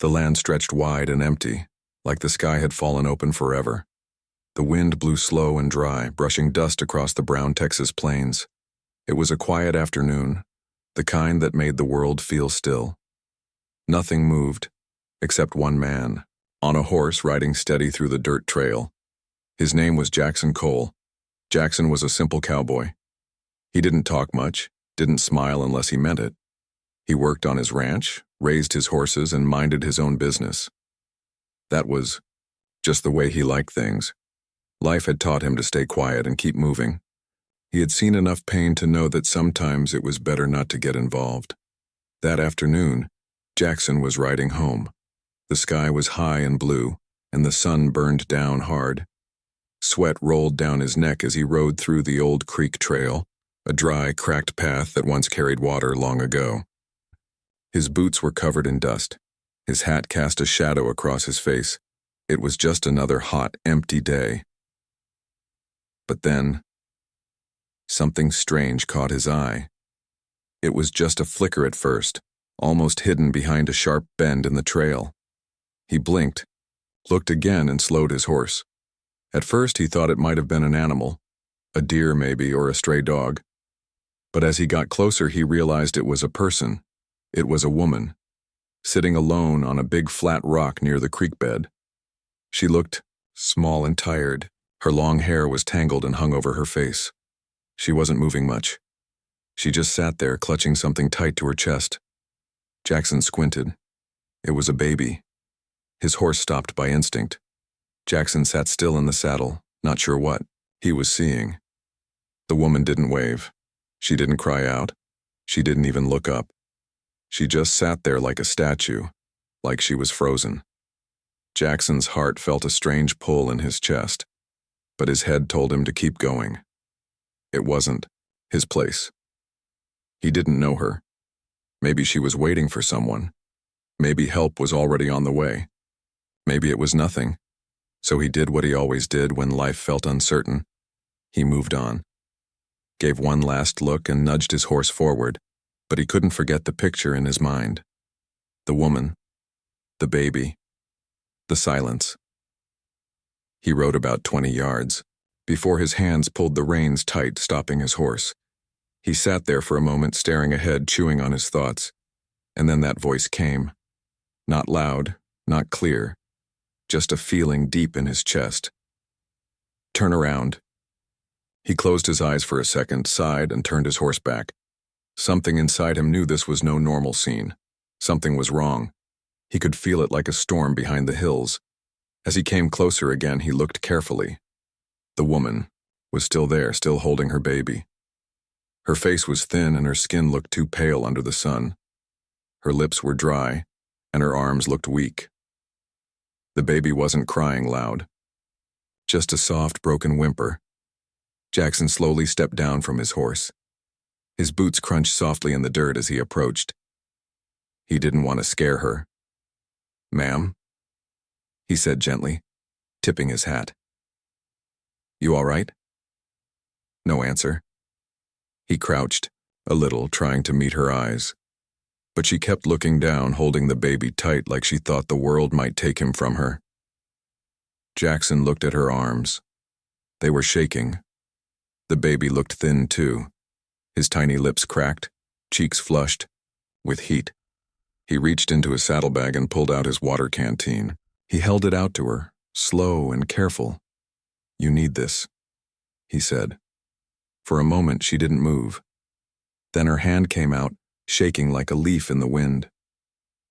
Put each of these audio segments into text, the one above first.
The land stretched wide and empty, like the sky had fallen open forever. The wind blew slow and dry, brushing dust across the brown Texas plains. It was a quiet afternoon, the kind that made the world feel still. Nothing moved, except one man, on a horse riding steady through the dirt trail. His name was Jackson Cole. Jackson was a simple cowboy. He didn't talk much, didn't smile unless he meant it. He worked on his ranch, raised his horses, and minded his own business. That was just the way he liked things. Life had taught him to stay quiet and keep moving. He had seen enough pain to know that sometimes it was better not to get involved. That afternoon, Jackson was riding home. The sky was high and blue, and the sun burned down hard. Sweat rolled down his neck as he rode through the old creek trail, a dry, cracked path that once carried water long ago. His boots were covered in dust. His hat cast a shadow across his face. It was just another hot, empty day. But then, something strange caught his eye. It was just a flicker at first, almost hidden behind a sharp bend in the trail. He blinked, looked again, and slowed his horse. At first he thought it might have been an animal, a deer maybe, or a stray dog. But as he got closer, he realized it was a person. It was a woman, sitting alone on a big flat rock near the creek bed. She looked small and tired. Her long hair was tangled and hung over her face. She wasn't moving much. She just sat there, clutching something tight to her chest. Jackson squinted. It was a baby. His horse stopped by instinct. Jackson sat still in the saddle, not sure what he was seeing. The woman didn't wave. She didn't cry out. She didn't even look up. She just sat there like a statue, like she was frozen. Jackson's heart felt a strange pull in his chest, but his head told him to keep going. It wasn't his place. He didn't know her. Maybe she was waiting for someone. Maybe help was already on the way. Maybe it was nothing. So he did what he always did when life felt uncertain. He moved on, gave one last look, and nudged his horse forward, but he couldn't forget the picture in his mind. The woman, the baby, the silence. He rode about 20 yards, before his hands pulled the reins tight, stopping his horse. He sat there for a moment, staring ahead, chewing on his thoughts, and then that voice came. Not loud, not clear, just a feeling deep in his chest. Turn around. He closed his eyes for a second, sighed, and turned his horse back. Something inside him knew this was no normal scene. Something was wrong. He could feel it like a storm behind the hills. As he came closer again, he looked carefully. The woman was still there, still holding her baby. Her face was thin and her skin looked too pale under the sun. Her lips were dry, and her arms looked weak. The baby wasn't crying loud. Just a soft, broken whimper. Jackson slowly stepped down from his horse. His boots crunched softly in the dirt as he approached. He didn't want to scare her. "Ma'am?" he said gently, tipping his hat. "You all right?" No answer. He crouched, a little, trying to meet her eyes. But she kept looking down, holding the baby tight like she thought the world might take him from her. Jackson looked at her arms. They were shaking. The baby looked thin too. His tiny lips cracked, cheeks flushed, with heat. He reached into his saddlebag and pulled out his water canteen. He held it out to her, slow and careful. "You need this," he said. For a moment, she didn't move. Then her hand came out, shaking like a leaf in the wind.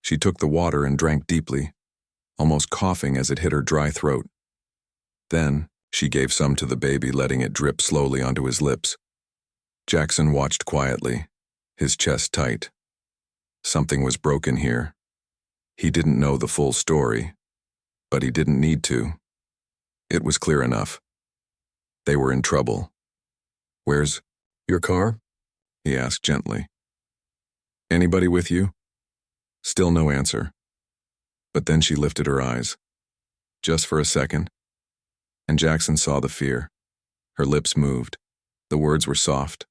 She took the water and drank deeply, almost coughing as it hit her dry throat. Then, she gave some to the baby, letting it drip slowly onto his lips. Jackson watched quietly, his chest tight. Something was broken here. He didn't know the full story, but he didn't need to. It was clear enough. They were in trouble. "Where's your car?" he asked gently. "Anybody with you?" Still no answer. But then she lifted her eyes. Just for a second. And Jackson saw the fear. Her lips moved. The words were soft,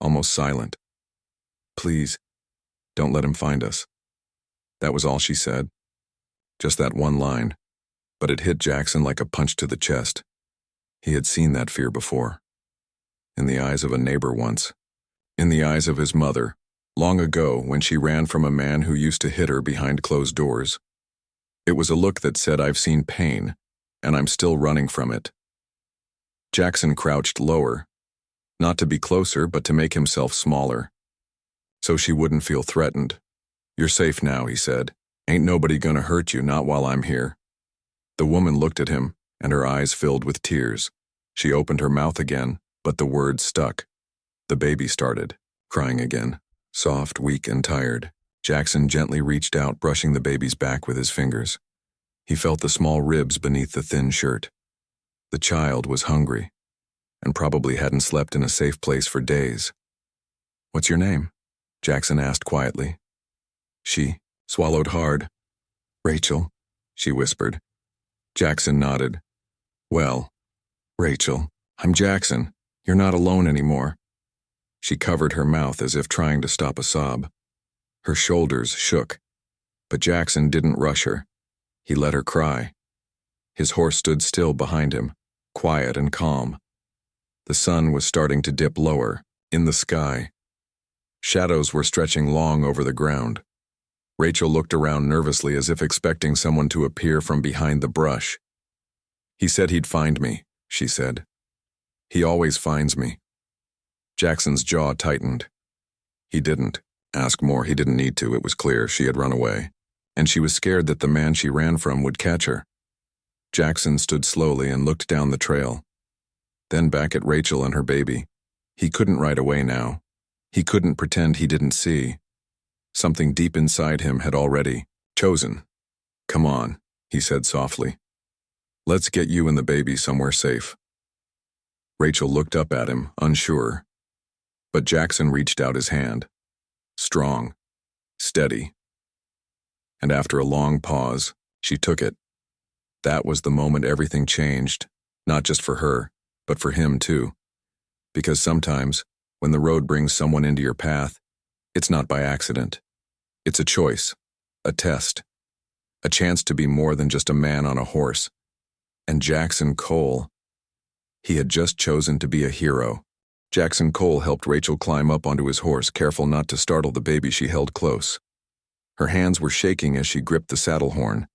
almost silent. "Please, don't let him find us." That was all she said. Just that one line. But it hit Jackson like a punch to the chest. He had seen that fear before. In the eyes of a neighbor once. In the eyes of his mother, long ago when she ran from a man who used to hit her behind closed doors. It was a look that said, "I've seen pain, and I'm still running from it." Jackson crouched lower, not to be closer, but to make himself smaller, so she wouldn't feel threatened. "You're safe now," he said. "Ain't nobody gonna hurt you, not while I'm here." The woman looked at him, and her eyes filled with tears. She opened her mouth again, but the words stuck. The baby started, crying again, soft, weak, and tired. Jackson gently reached out, brushing the baby's back with his fingers. He felt the small ribs beneath the thin shirt. The child was hungry, and probably hadn't slept in a safe place for days. "What's your name?" Jackson asked quietly. She swallowed hard. "Rachel," she whispered. Jackson nodded. "Well, Rachel, I'm Jackson. You're not alone anymore." She covered her mouth as if trying to stop a sob. Her shoulders shook, but Jackson didn't rush her. He let her cry. His horse stood still behind him, quiet and calm. The sun was starting to dip lower, in the sky. Shadows were stretching long over the ground. Rachel looked around nervously as if expecting someone to appear from behind the brush. "He said he'd find me," she said. "He always finds me." Jackson's jaw tightened. He didn't ask more. He didn't need to. It was clear she had run away, and she was scared that the man she ran from would catch her. Jackson stood slowly and looked down the trail, then back at Rachel and her baby. He couldn't ride away now. He couldn't pretend he didn't see. Something deep inside him had already chosen. "Come on," he said softly. "Let's get you and the baby somewhere safe." Rachel looked up at him, unsure. But Jackson reached out his hand. Strong, steady. And after a long pause, she took it. That was the moment everything changed, not just for her, but for him too. Because sometimes, when the road brings someone into your path, it's not by accident. It's a choice, a test, a chance to be more than just a man on a horse. And Jackson Cole, he had just chosen to be a hero. Jackson Cole helped Rachel climb up onto his horse, careful not to startle the baby she held close. Her hands were shaking as she gripped the saddle horn.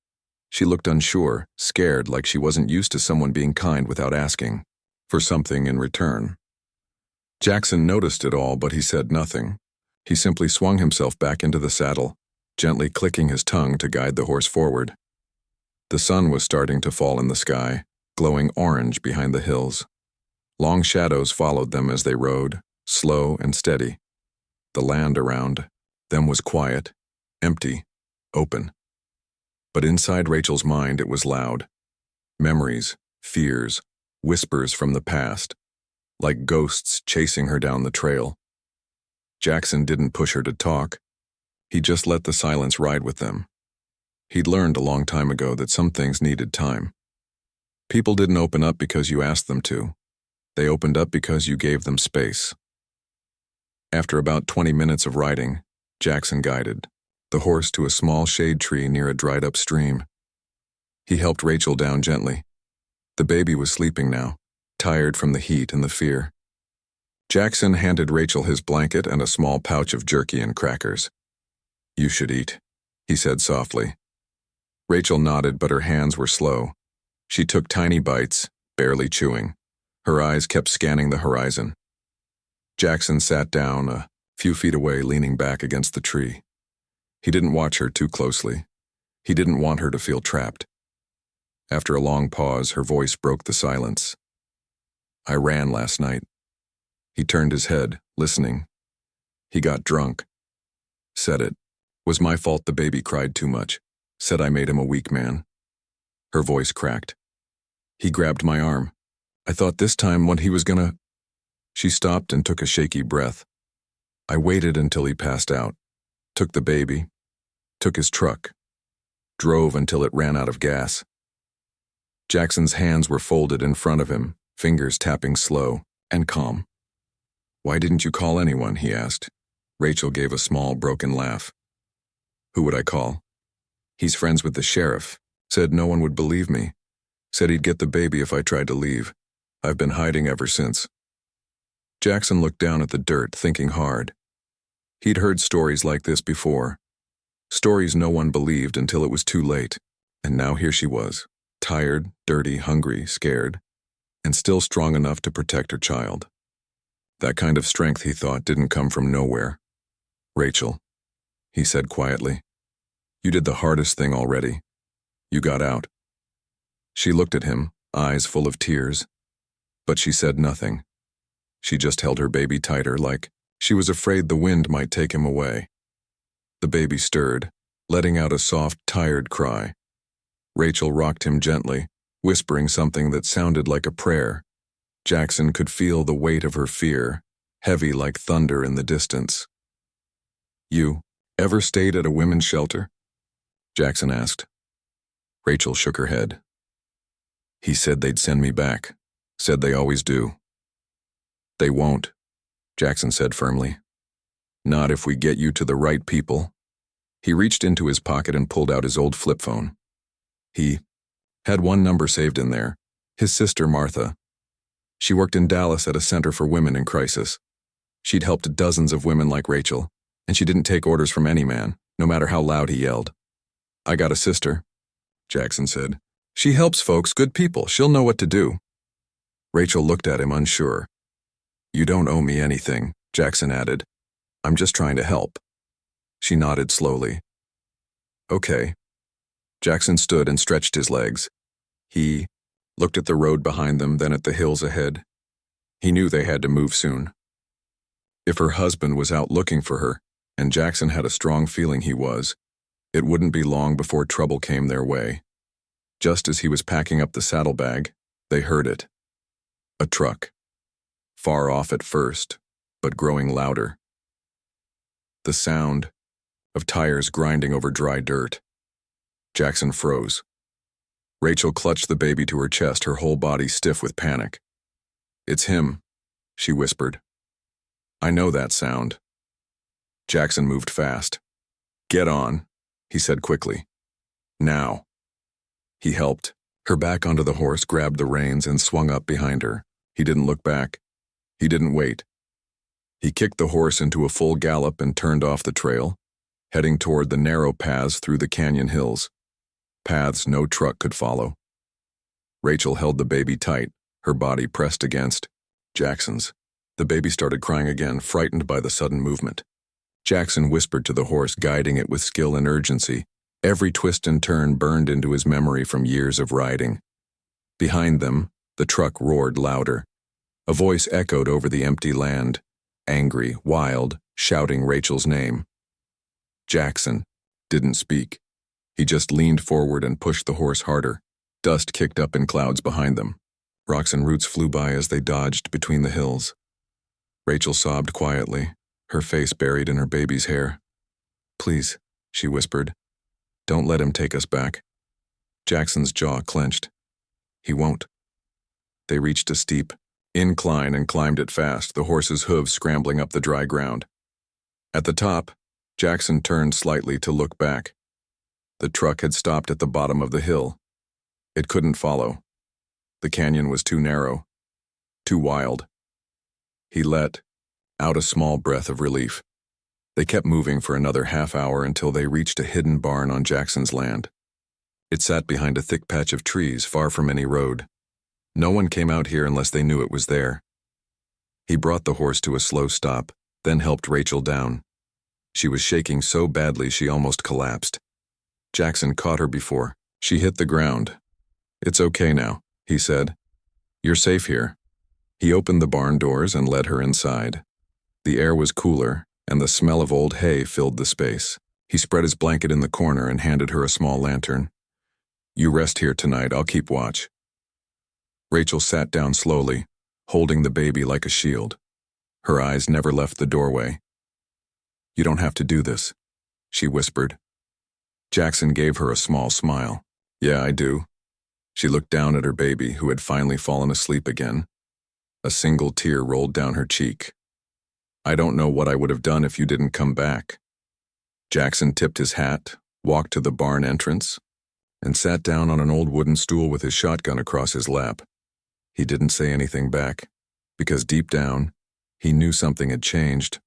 She looked unsure, scared, like she wasn't used to someone being kind without asking for something in return. Jackson noticed it all, but he said nothing. He simply swung himself back into the saddle, gently clicking his tongue to guide the horse forward. The sun was starting to fall in the sky, glowing orange behind the hills. Long shadows followed them as they rode, slow and steady. The land around them was quiet, empty, open. But inside Rachel's mind it was loud. Memories, fears, whispers from the past, like ghosts chasing her down the trail. Jackson didn't push her to talk. He just let the silence ride with them. He'd learned a long time ago that some things needed time. People didn't open up because you asked them to. They opened up because you gave them space. After about 20 minutes of riding, Jackson guided the horse to a small shade tree near a dried-up stream. He helped Rachel down gently. The baby was sleeping now, tired from the heat and the fear. Jackson handed Rachel his blanket and a small pouch of jerky and crackers. "You should eat," he said softly. Rachel nodded, but her hands were slow. She took tiny bites, barely chewing. Her eyes kept scanning the horizon. Jackson sat down a few feet away, leaning back against the tree. He didn't watch her too closely. He didn't want her to feel trapped. After a long pause, her voice broke the silence. "I ran last night." He turned his head, listening. "He got drunk. Said it was my fault the baby cried too much. Said I made him a weak man." Her voice cracked. "He grabbed my arm. I thought this time what he was gonna..." She stopped and took a shaky breath. "I waited until he passed out. Took the baby. Took his truck. Drove until it ran out of gas." Jackson's hands were folded in front of him, fingers tapping slow and calm. "Why didn't you call anyone?" he asked. Rachel gave a small, broken laugh. "Who would I call?" He's friends with the sheriff. Said no one would believe me. Said he'd get the baby if I tried to leave. I've been hiding ever since. Jackson looked down at the dirt, thinking hard. He'd heard stories like this before. Stories no one believed until it was too late. And now here she was, tired, dirty, hungry, scared, and still strong enough to protect her child. That kind of strength, he thought, didn't come from nowhere. Rachel, he said quietly, you did the hardest thing already. You got out. She looked at him, eyes full of tears, but she said nothing. She just held her baby tighter, like she was afraid the wind might take him away. The baby stirred, letting out a soft, tired cry. Rachel rocked him gently, whispering something that sounded like a prayer. Jackson could feel the weight of her fear, heavy like thunder in the distance. You ever stayed at a women's shelter? Jackson asked. Rachel shook her head. He said they'd send me back. Said they always do. They won't, Jackson said firmly. Not if we get you to the right people. He reached into his pocket and pulled out his old flip phone. He had one number saved in there, his sister Martha. She worked in Dallas at a center for women in crisis. She'd helped dozens of women like Rachel, and she didn't take orders from any man, no matter how loud he yelled. I got a sister, Jackson said. She helps folks, good people. She'll know what to do. Rachel looked at him unsure. You don't owe me anything, Jackson added. I'm just trying to help. She nodded slowly. Okay. Jackson stood and stretched his legs. He looked at the road behind them, then at the hills ahead. He knew they had to move soon. If her husband was out looking for her, and Jackson had a strong feeling he was, it wouldn't be long before trouble came their way. Just as he was packing up the saddlebag, they heard it. A truck. Far off at first, but growing louder. The sound of tires grinding over dry dirt. Jackson froze. Rachel clutched the baby to her chest, her whole body stiff with panic. It's him, she whispered. I know that sound. Jackson moved fast. Get on, he said quickly. Now. He helped her back onto the horse, grabbed the reins, and swung up behind her. He didn't look back. He didn't wait. He kicked the horse into a full gallop and turned off the trail, heading toward the narrow paths through the canyon hills. Paths no truck could follow. Rachel held the baby tight, her body pressed against Jackson's. The baby started crying again, frightened by the sudden movement. Jackson whispered to the horse, guiding it with skill and urgency. Every twist and turn burned into his memory from years of riding. Behind them, the truck roared louder. A voice echoed over the empty land, angry, wild, shouting Rachel's name. Jackson didn't speak. He just leaned forward and pushed the horse harder. Dust kicked up in clouds behind them. Rocks and roots flew by as they dodged between the hills. Rachel sobbed quietly, her face buried in her baby's hair. Please, she whispered. Don't let him take us back. Jackson's jaw clenched. He won't. They reached a steep incline and climbed it fast, the horse's hooves scrambling up the dry ground. At the top, Jackson turned slightly to look back. The truck had stopped at the bottom of the hill. It couldn't follow. The canyon was too narrow, too wild. He let out a small breath of relief. They kept moving for another half hour until they reached a hidden barn on Jackson's land. It sat behind a thick patch of trees far from any road. No one came out here unless they knew it was there. He brought the horse to a slow stop, then helped Rachel down. She was shaking so badly she almost collapsed. Jackson caught her before she hit the ground. It's okay now, he said. You're safe here. He opened the barn doors and led her inside. The air was cooler, and the smell of old hay filled the space. He spread his blanket in the corner and handed her a small lantern. You rest here tonight, I'll keep watch. Rachel sat down slowly, holding the baby like a shield. Her eyes never left the doorway. You don't have to do this, she whispered. Jackson gave her a small smile. Yeah, I do. She looked down at her baby, who had finally fallen asleep again. A single tear rolled down her cheek. I don't know what I would have done if you didn't come back. Jackson tipped his hat, walked to the barn entrance, and sat down on an old wooden stool with his shotgun across his lap. He didn't say anything back, because deep down, he knew something had changed,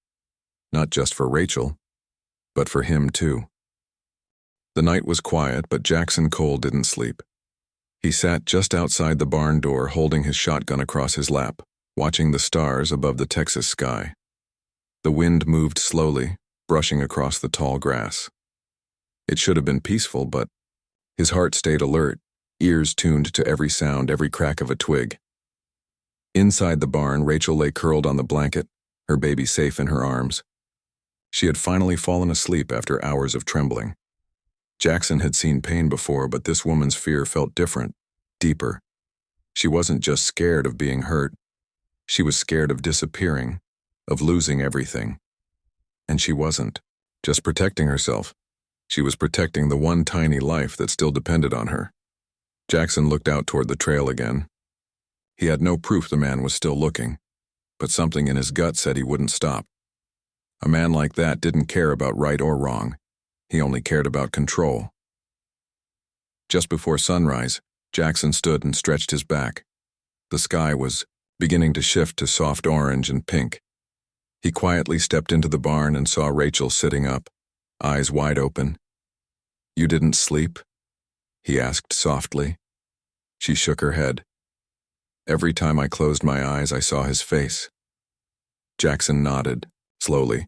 not just for Rachel, but for him too. The night was quiet, but Jackson Cole didn't sleep. He sat just outside the barn door holding his shotgun across his lap, watching the stars above the Texas sky. The wind moved slowly, brushing across the tall grass. It should have been peaceful, but his heart stayed alert, ears tuned to every sound, every crack of a twig. Inside the barn, Rachel lay curled on the blanket, her baby safe in her arms. She had finally fallen asleep after hours of trembling. Jackson had seen pain before, but this woman's fear felt different, deeper. She wasn't just scared of being hurt. She was scared of disappearing, of losing everything. And she wasn't just protecting herself. She was protecting the one tiny life that still depended on her. Jackson looked out toward the trail again. He had no proof the man was still looking, but something in his gut said he wouldn't stop. A man like that didn't care about right or wrong. He only cared about control. Just before sunrise, Jackson stood and stretched his back. The sky was beginning to shift to soft orange and pink. He quietly stepped into the barn and saw Rachel sitting up, eyes wide open. "You didn't sleep?" he asked softly. She shook her head. "Every time I closed my eyes, I saw his face." Jackson nodded, slowly,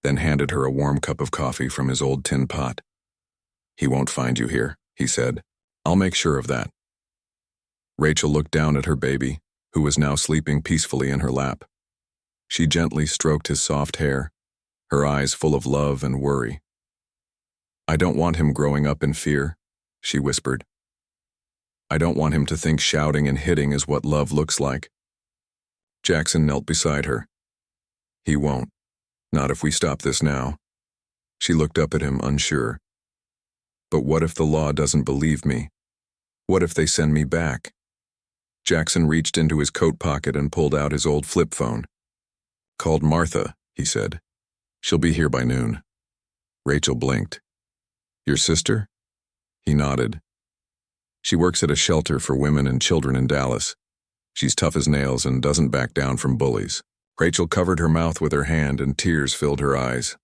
then handed her a warm cup of coffee from his old tin pot. "He won't find you here," he said. "I'll make sure of that." Rachel looked down at her baby, who was now sleeping peacefully in her lap. She gently stroked his soft hair, her eyes full of love and worry. "I don't want him growing up in fear," she whispered. "I don't want him to think shouting and hitting is what love looks like." Jackson knelt beside her. "He won't. Not if we stop this now." She looked up at him, unsure. "But what if the law doesn't believe me? What if they send me back?" Jackson reached into his coat pocket and pulled out his old flip phone. "Called Martha," he said. "She'll be here by noon." Rachel blinked. "Your sister?" He nodded. "She works at a shelter for women and children in Dallas. She's tough as nails and doesn't back down from bullies." Rachel covered her mouth with her hand and tears filled her eyes.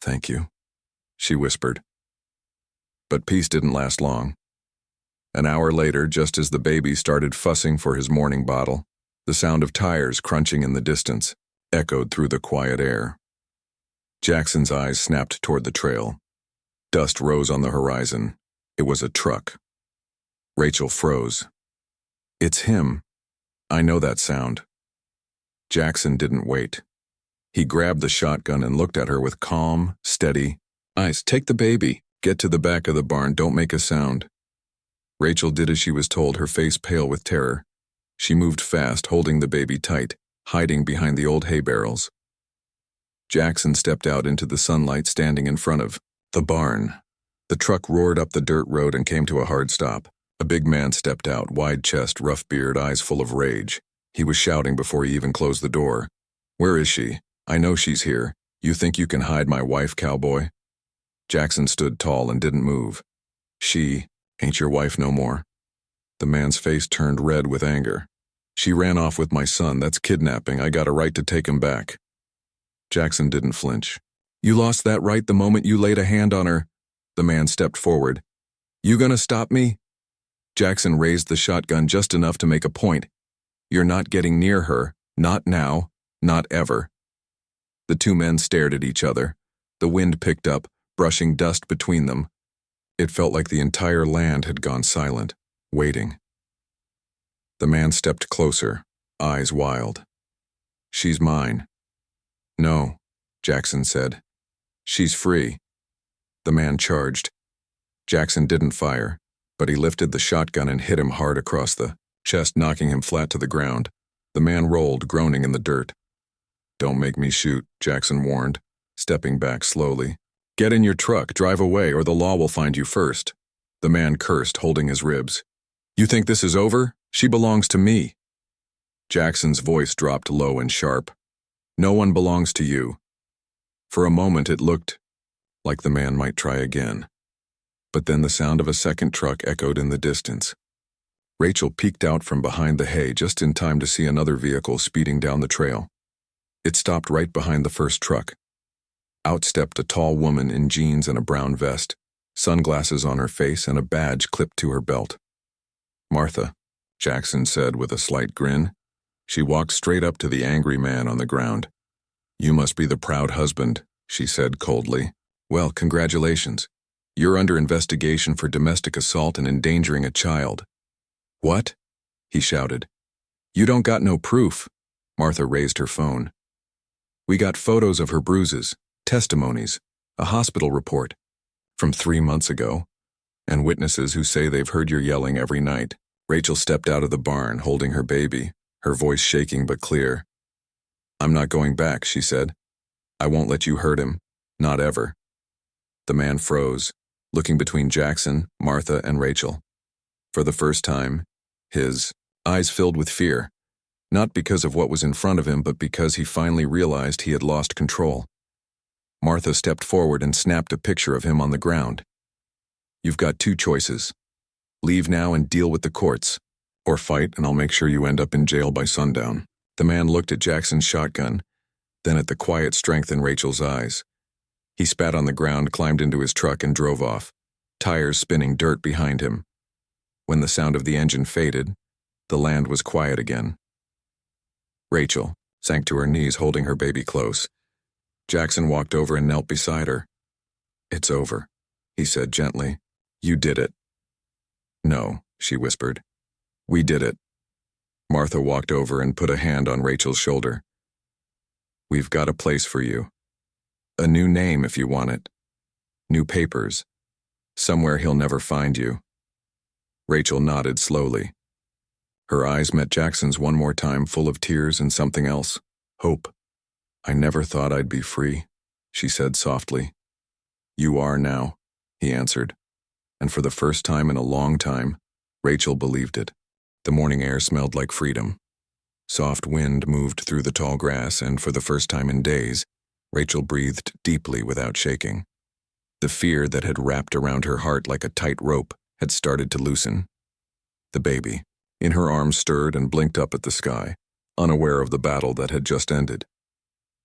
"Thank you," she whispered. But peace didn't last long. An hour later, just as the baby started fussing for his morning bottle, the sound of tires crunching in the distance echoed through the quiet air. Jackson's eyes snapped toward the trail. Dust rose on the horizon. It was a truck. Rachel froze. "It's him. I know that sound." Jackson didn't wait. He grabbed the shotgun and looked at her with calm, steady eyes. "Take the baby. Get to the back of the barn. Don't make a sound." Rachel did as she was told, her face pale with terror. She moved fast, holding the baby tight, hiding behind the old hay barrels. Jackson stepped out into the sunlight, standing in front of the barn. The truck roared up the dirt road and came to a hard stop. A big man stepped out, wide chest, rough beard, eyes full of rage. He was shouting before he even closed the door. "Where is she? I know she's here. You think you can hide my wife, Cowboy?" Jackson stood tall and didn't move. "She ain't your wife no more." The man's face turned red with anger. "She ran off with my son. That's kidnapping. I got a right to take him back." Jackson didn't flinch. "You lost that right the moment you laid a hand on her." The man stepped forward. "You gonna stop me?" Jackson raised the shotgun just enough to make a point. "You're not getting near her. Not now. Not ever." The two men stared at each other. The wind picked up, brushing dust between them. It felt like the entire land had gone silent, waiting. The man stepped closer, eyes wild. "She's mine." "No," Jackson said. "She's free." The man charged. Jackson didn't fire, but he lifted the shotgun and hit him hard across the chest, knocking him flat to the ground. The man rolled, groaning in the dirt. "Don't make me shoot," Jackson warned, stepping back slowly. "Get in your truck, drive away, or the law will find you first." The man cursed, holding his ribs. "You think this is over? She belongs to me." Jackson's voice dropped low and sharp. "No one belongs to you." For a moment it looked like the man might try again. But then the sound of a second truck echoed in the distance. Rachel peeked out from behind the hay just in time to see another vehicle speeding down the trail. It stopped right behind the first truck. Out stepped a tall woman in jeans and a brown vest, sunglasses on her face and a badge clipped to her belt. "Martha," Jackson said with a slight grin. She walked straight up to the angry man on the ground. "You must be the proud husband," she said coldly. "Well, congratulations. You're under investigation for domestic assault and endangering a child." "What?" he shouted. "You don't got no proof." Martha raised her phone. "We got photos of her bruises, testimonies, a hospital report from 3 months ago, and witnesses who say they've heard your yelling every night." Rachel stepped out of the barn holding her baby, her voice shaking but clear. "I'm not going back," she said. "I won't let you hurt him. Not ever." The man froze, looking between Jackson, Martha, and Rachel. For the first time, his eyes filled with fear, not because of what was in front of him, but because he finally realized he had lost control. Martha stepped forward and snapped a picture of him on the ground. "You've got 2 choices. Leave now and deal with the courts, or fight and I'll make sure you end up in jail by sundown." The man looked at Jackson's shotgun, then at the quiet strength in Rachel's eyes. He spat on the ground, climbed into his truck, and drove off, tires spinning dirt behind him. When the sound of the engine faded, the land was quiet again. Rachel sank to her knees, holding her baby close. Jackson walked over and knelt beside her. "It's over," he said gently. "You did it." "No," she whispered. "We did it." Martha walked over and put a hand on Rachel's shoulder. "We've got a place for you. A new name if you want it. New papers. Somewhere he'll never find you." Rachel nodded slowly. Her eyes met Jackson's one more time, full of tears and something else. Hope. "I never thought I'd be free," she said softly. "You are now," he answered. And for the first time in a long time, Rachel believed it. The morning air smelled like freedom. Soft wind moved through the tall grass, and for the first time in days, Rachel breathed deeply without shaking. The fear that had wrapped around her heart like a tight rope had started to loosen. The baby, in her arms, stirred and blinked up at the sky, unaware of the battle that had just ended.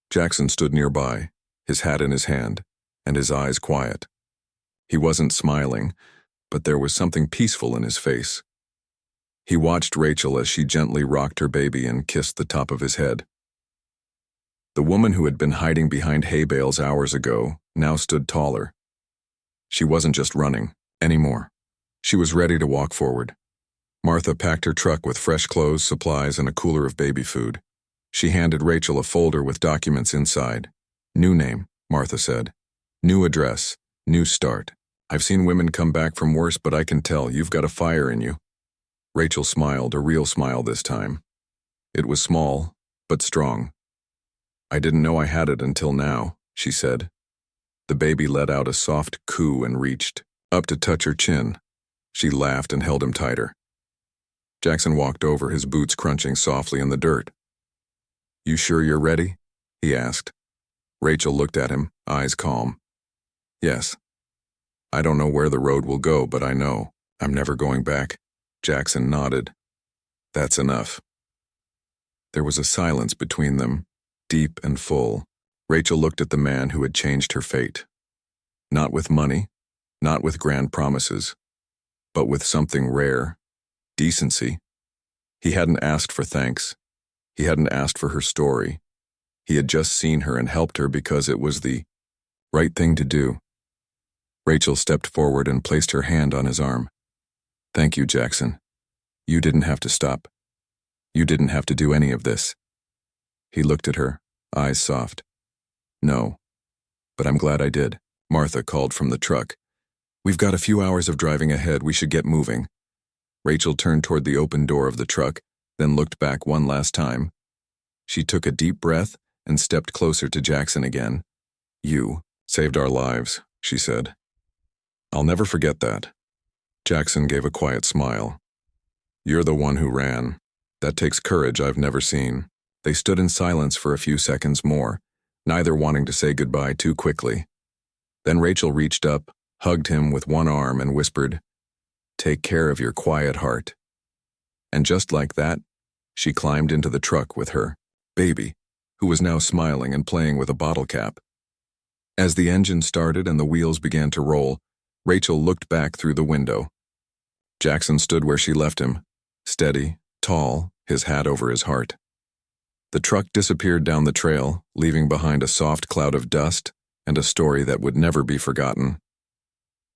Jackson stood nearby, his hat in his hand, and his eyes quiet. He wasn't smiling, but there was something peaceful in his face. He watched Rachel as she gently rocked her baby and kissed the top of his head. The woman who had been hiding behind hay bales hours ago now stood taller. She wasn't just running anymore. She was ready to walk forward. Martha packed her truck with fresh clothes, supplies, and a cooler of baby food. She handed Rachel a folder with documents inside. "New name," Martha said. "New address. New start. I've seen women come back from worse, but I can tell you've got a fire in you." Rachel smiled, a real smile this time. It was small, but strong. "I didn't know I had it until now," she said. The baby let out a soft coo and reached up to touch her chin. She laughed and held him tighter. Jackson walked over, his boots crunching softly in the dirt. "You sure you're ready?" he asked. Rachel looked at him, eyes calm. "Yes. I don't know where the road will go, but I know I'm never going back." Jackson nodded. "That's enough." There was a silence between them, deep and full. Rachel looked at the man who had changed her fate. Not with money, not with grand promises, but with something rare, decency. He hadn't asked for thanks. He hadn't asked for her story. He had just seen her and helped her because it was the right thing to do. Rachel stepped forward and placed her hand on his arm. "Thank you, Jackson. You didn't have to stop. You didn't have to do any of this." He looked at her, eyes soft. "No, but I'm glad I did." Martha called from the truck. "We've got a few hours of driving ahead. We should get moving." Rachel turned toward the open door of the truck, then looked back one last time. She took a deep breath and stepped closer to Jackson again. "You saved our lives," she said. "I'll never forget that." Jackson gave a quiet smile. "You're the one who ran. That takes courage I've never seen." They stood in silence for a few seconds more, neither wanting to say goodbye too quickly. Then Rachel reached up, hugged him with one arm and whispered, "Take care of your quiet heart." And just like that, she climbed into the truck with her baby, who was now smiling and playing with a bottle cap. As the engine started and the wheels began to roll, Rachel looked back through the window. Jackson stood where she left him, steady, tall, his hat over his heart. The truck disappeared down the trail, leaving behind a soft cloud of dust and a story that would never be forgotten.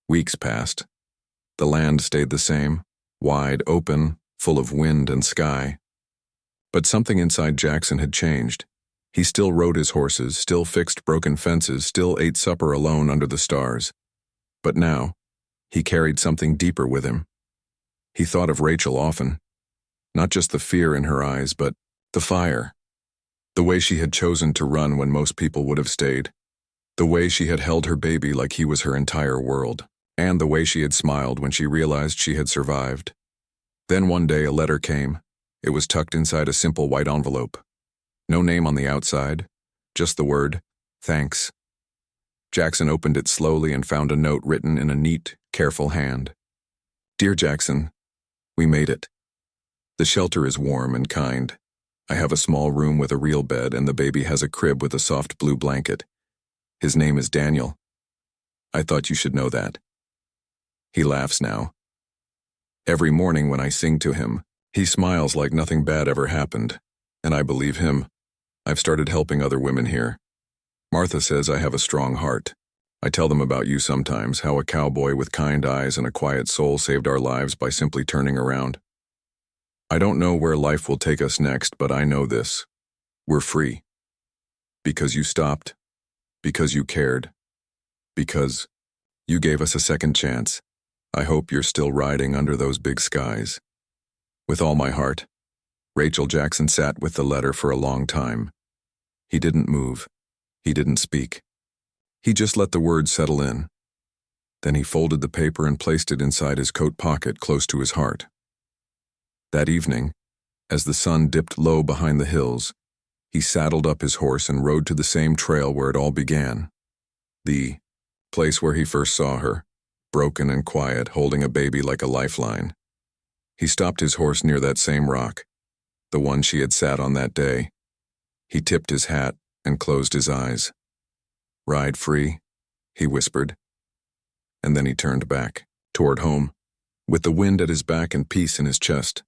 Weeks passed. The land stayed the same, wide open, full of wind and sky. But something inside Jackson had changed. He still rode his horses, still fixed broken fences, still ate supper alone under the stars. But now, he carried something deeper with him. He thought of Rachel often. Not just the fear in her eyes, but the fire. The way she had chosen to run when most people would have stayed. The way she had held her baby like he was her entire world. And the way she had smiled when she realized she had survived. Then one day a letter came. It was tucked inside a simple white envelope. No name on the outside, just the word, "Thanks." Jackson opened it slowly and found a note written in a neat, careful hand. "Dear Jackson, we made it. The shelter is warm and kind. I have a small room with a real bed, and the baby has a crib with a soft blue blanket. His name is Daniel. I thought you should know that." He laughs now. Every morning when I sing to him, he smiles like nothing bad ever happened, and I believe him. I've started helping other women here. Martha says I have a strong heart. I tell them about you sometimes, how a cowboy with kind eyes and a quiet soul saved our lives by simply turning around. I don't know where life will take us next, but I know this. We're free. Because you stopped. Because you cared. Because you gave us a second chance. I hope you're still riding under those big skies. With all my heart. Rachel. Jackson sat with the letter for a long time. He didn't move. He didn't speak. He just let the words settle in. Then he folded the paper and placed it inside his coat pocket close to his heart. That evening, as the sun dipped low behind the hills, he saddled up his horse and rode to the same trail where it all began. The place where he first saw her, broken and quiet, holding a baby like a lifeline. He stopped his horse near that same rock, the one she had sat on that day. He tipped his hat and closed his eyes. "Ride free," he whispered. And then he turned back, toward home, with the wind at his back and peace in his chest.